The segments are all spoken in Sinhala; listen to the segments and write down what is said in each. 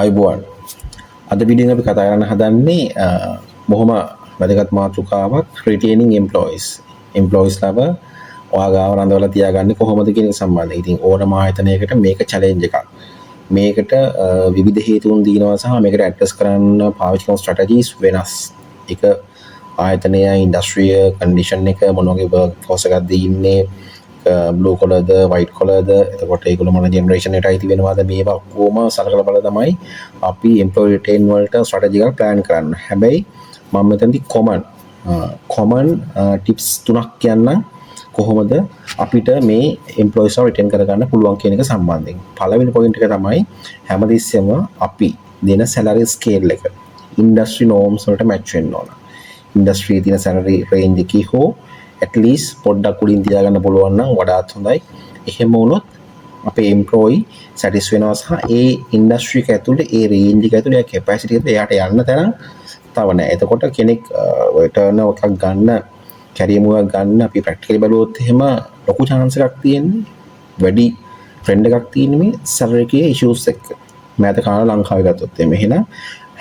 අයිබෝන් අද විඩියෙන් අපි කතා කරන්න හදන්නේ බොහොම වැදගත් මාතෘකාවක් retaining employees ලව ඔයාගාව රඳවලා තියාගන්නේ කොහොමද කියන එක සම්බන්ධයෙන්. ඉතින් ඕනම ආයතනයකට මේක challenge එකක්. මේකට විවිධ හේතුන් දිනනවා සහ මේකට ඇඩ්‍රස් කරන්න පාවිච්චි කරන strategies වෙනස්. එක ආයතනය ඉන්ඩස්ට්‍රිය කන්ඩිෂන් එක මොන වගේ work force එකක්ද ඉන්නේ, blue collar ද white collar ද, එතකොට ඒගොල්ලෝ මොන generation එකට අයිති වෙනවද, මේවා ඔක්කොම සලකලා බලලා තමයි අපි employee retain වලට strategy එකක් plan කරන්න. හැබැයි මම මෙතනදී common tips තුනක් කියන්නම් කොහොමද අපිට මේ employees retain කරගන්න පුළුවන් කියන එක සම්බන්ධයෙන්. පළවෙනි point එක තමයි හැමතිස්සෙම අපි දෙන salary scale එක industry norms වලට match වෙන්න ඕන. industry තියෙන salary range එකේ හෝ at least පොඩ්ඩක් උඩින් තියාගන්න පුළුවන් නම් වඩාත් හොඳයි. එහෙම වුණොත් අපේ employee satisfied වෙනවා සහ ඒ industry එක ඇතුළේ ඒ range එක ඇතුළේ capacity එක එයාට යන්න තරම් තව නැහැ. එතකොට කෙනෙක් ඔය turnover එකක් ගන්න, career move එකක් ගන්න අපි practically බලුවොත් එහෙම ලොකු chance එකක් තියෙන්නේ, වැඩි trend එකක් තියෙන්නේ මේ salary එකේ issues එක්ක. මෑත කාලේ ලංකාවේ ගත්තොත් එහෙම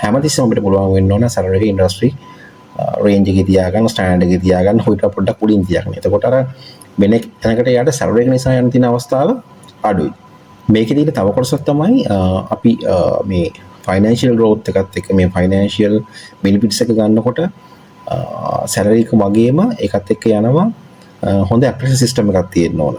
හැමතිස්සෙම අපිට පුළුවන් වෙන්න ඕන salary එකේ industry range එකේ තියාගන්න, standard එකේ තියාගන්න, හොයිට පොඩ්ඩක් උඩින් තියාගන්න. එතකොට අර වෙන තැනකට යාට salary එක නිසා යන තියෙන අවස්ථාව අඩුයි. මේකේ තියෙන තව කොටසක් තමයි අපි මේ financial growth එකත් එක්ක මේ financial benefits එක ගන්නකොට salary එක වගේම ඒකත් එක්ක යනවා හොඳ appraisal system එකක් තියෙන්න ඕන.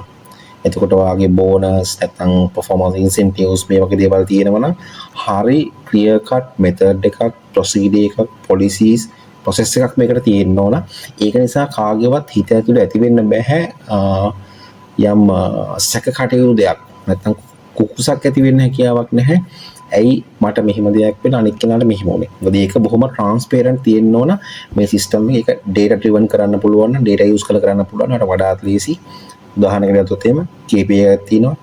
එතකොට ඔයාගේ bonus නැත්නම් performance incentives මේ වගේ දේවල් තියෙනවා නම් හරි clear cut method එකක්, procedure එකක්, policies process එකක් මේකට තියෙන්න ඕන. ඒක නිසා කාගේවත් හිත ඇතුළේ ඇති වෙන්න බෑ යම් සැක කටයුතු දෙයක් නැත්නම් කුකුසක් ඇති වෙන්න හැකියාවක් නැහැ. ඇයි මට මෙහෙම දෙයක් වෙන අනිත් කෙනාට මෙහෙම වුනේ. මොකද ඒක බොහොම transparent තියෙන්න ඕන මේ system එක. ඒක data driven කරන්න පුළුවන් නම් data use කරන්න පුළුවන් නම් වඩාත් ලේසි. උදාහරණයකට ගත්තොත් එහෙම KPI එකක් තියෙනවා.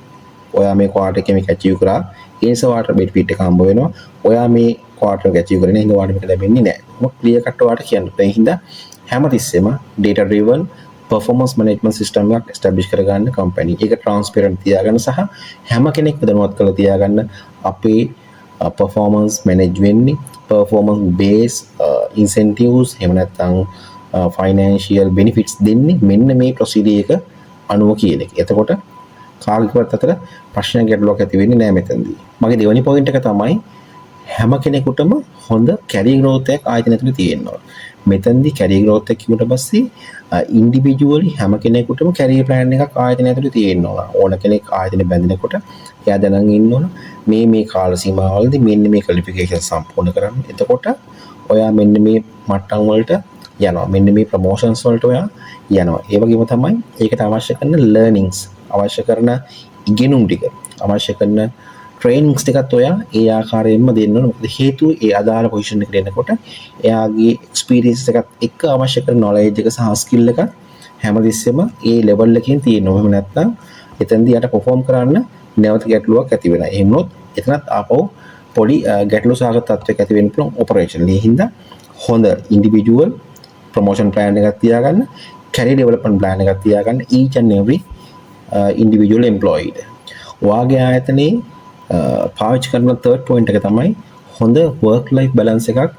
ඔයා මේ quarter එකේ මේක achieve කරා. ඒ නිසා ඔයාට benefit එක හම්බ වෙනවා. ඔයා මේ quarter එක achieve කරේ නැහැ. හින්දා ඔයාට මේක ලැබෙන්නේ නැහැ. මොකද clear cut ඔයාට කියන්න බෑ. හින්දා හැමතිස්සෙම data driven performance management system එකක් establish කරගන්න company. ඒක transparent තියාගන්න සහ හැම කෙනෙක්ම දැනුවත් කරලා තියාගන්න අපේ performance manage වෙන්නේ performance based incentives එහෙම නැත්නම් financial benefits දෙන්නේ මෙන්න මේ procedure එක අනුව කියන එක. එතකොට කාර්යකවත් අතර ප්‍රශ්න ගැටලුවක් ඇති වෙන්නේ නැහැ මෙතනදී. මගේ දෙවෙනි point එක තමයි හැම කෙනෙකුටම හොඳ career growth එකක් ආයතනය තුළ තියෙන්න ඕන. මෙතනදී career growth එක කිව්වට පස්සේ individually හැම කෙනෙකුටම career plan එකක් ආයතනය තුළ තියෙන්න ඕන. ඕන කෙනෙක් ආයතනෙ බැඳෙනකොට එයා දැනන් ඉන්න ඕන මේ කාල සීමාවලදී මෙන්න මේ qualification සම්පූර්ණ කරන්න. එතකොට ඔයා මෙන්න මේ මට්ටම් වලට යනවා. මෙන්න මේ promotions වලට ඔයා යනවා. ඒ වගේම තමයි ඒකට අවශ්‍ය කරන learnings, අවශ්‍ය කරන ඉගෙනුම් ටික, අවශ්‍ය කරන trainings ටිකත් ඔයා ඒ ආකාරයෙන්ම දෙන්න ඕන. මොකද හේතුව ඒ අදාළ position එකට එනකොට එයාගේ experience එකත් එක්ක අවශ්‍ය කරන knowledge එක සහ skill එක හැමතිස්සෙම ඒ level එකකින් තියෙනවා. එහෙම නැත්නම් එතනදී යට perform කරන්න නැවත ගැටලුවක් ඇති වෙනවා. එහෙම වුණොත් එතනත් ආපහු පොඩි ගැටලු සහගත තත්ත්වයක් ඇති වෙන්න පුළුවන් operation. ඒ හින්දා හොඳ individual promotion plan එකක් තියාගන්න, career development plan එකක් තියාගන්න each and every individual employee. ඔයාගේ ආයතනයේ පාවිච්චි කරන third point එක තමයි හොඳ work life balance එකක්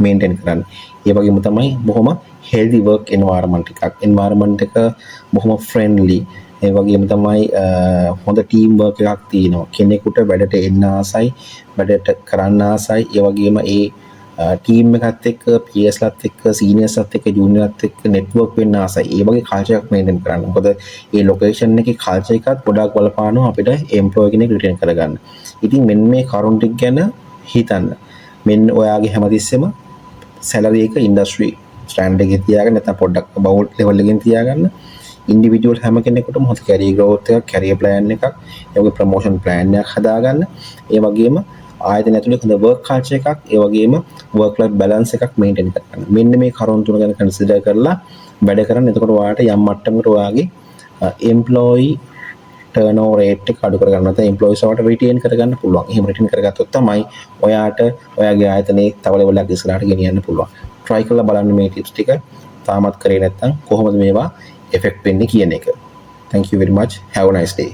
maintain කරන්න. ඒ වගේම තමයි බොහොම healthy work environment එක බොහොම friendly. ඒ වගේම තමයි හොඳ team work එකක් තියෙනවා. කෙනෙකුට වැඩට එන්න ආසයි, වැඩට කරන්න ආසයි. ඒ වගේම ඒ ටීම් එකත් එක්ක PS ලත් එක්ක සීනියර්ස්ලත් එක්ක ජූනියර්ස්ලත් එක්ක නෙට්වර්ක් වෙන්න ආසයි. ඒ වගේ කල්චර් එකක් මේන්ටේන් කරන්න. මොකද මේ ලොකේෂන් එකේ කල්චර් එකත් ගොඩාක් බලපානවා අපිට එම්ප්ලොයි කෙනෙක් රිටේන් කරගන්න. ඉතින් මෙන්න මේ කරුණ ටික ගැන හිතන්න. මෙන්න ඔයාගේ හැමතිස්සෙම සැලරි එක ඉන්ඩස්ට්‍රි ස්ටෑන්ඩඩ් එකේ තියාගන්න, නැත්නම් පොඩ්ඩක් බවුල් ලෙවල් එකකින් තියාගන්න. ඉන්ඩිවිජුවල් හැම කෙනෙකුටම හොඳ කැරියර් growth එකක්, කැරියර් plan එකක්, ඒ වගේ ප්‍රොමෝෂන් plan එකක් හදාගන්න. ඒ වගේම ආයතන ඇතුලේ හොඳ work culture එකක්, ඒ වගේම work life balance එකක් maintain කරගන්න. මෙන්න මේ කරුණු තුන ගැන consider කරලා වැඩ කරන්න. එතකොට ඔයාලට යම් මට්ටමකට ඔයාගේ employee turnover rate එක අඩු කරගන්න, නැත්නම් employees වට retain කරගන්න පුළුවන්. එහෙම retain කරගත්තොත් තමයි ඔයාට ඔයාගේ ආයතනයේ තව level එකක් ඉස්සරහට ගෙනියන්න පුළුවන්. try කරලා බලන්න මේ tips ටික. තාමත් කරේ නැත්නම් කොහොමද මේවා effect වෙන්නේ කියන එක. Thank you very much. Have a nice day.